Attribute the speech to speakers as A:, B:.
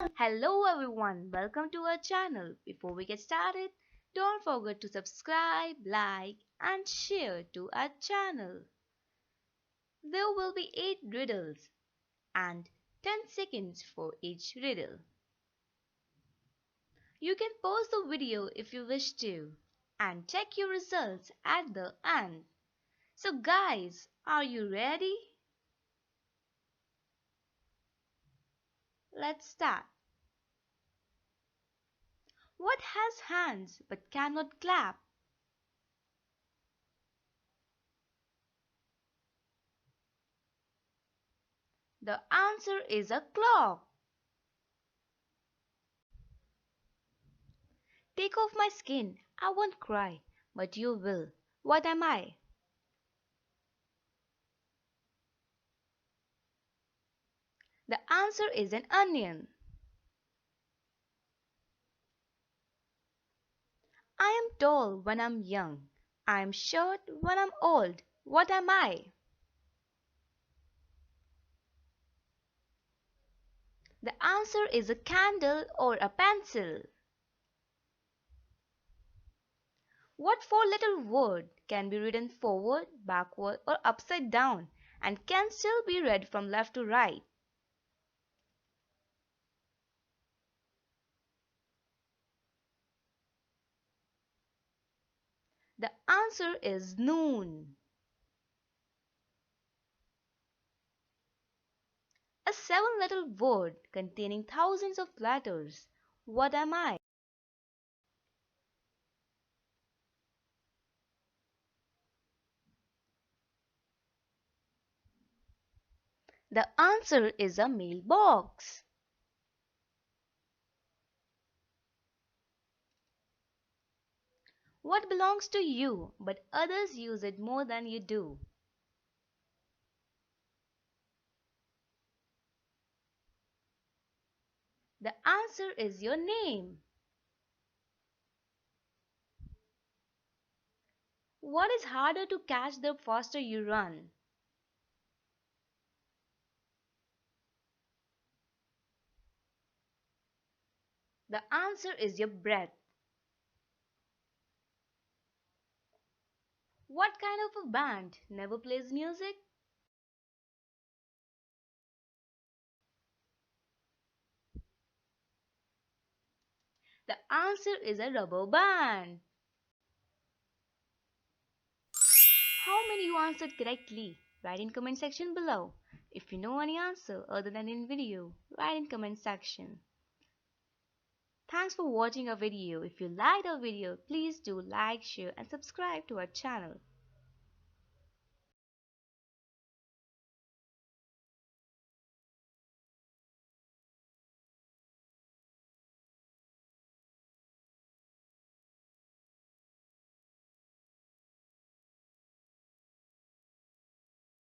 A: Hello everyone, welcome to our channel. Before we get started, don't forget to subscribe, like and share to our channel. There will be 8 riddles and 10 seconds for each riddle. You can pause the video if you wish to and check your results at the end. So guys, are you ready? Let's start. What has hands but cannot clap? The answer is a clock. Take off my skin, I won't cry, but you will. What am I? The answer is an onion. I am tall when I'm young. I am short when I'm old. What am I? The answer is a candle or a pencil. What four-letter word can be written forward, backward, or upside down and can still be read from left to right? The answer is noon. A seven-letter word containing thousands of letters. What am I? The answer is a mailbox. What belongs to you but others use it more than you do? The answer is your name. What is harder to catch the faster you run? The answer is your breath. What kind of a band never plays music? The answer is a rubber band. How many you answered correctly? Write in comment section below. If you know any answer other than in video, write in comment section. Thanks for watching our video. If you liked our video, please do like, share and subscribe to our channel.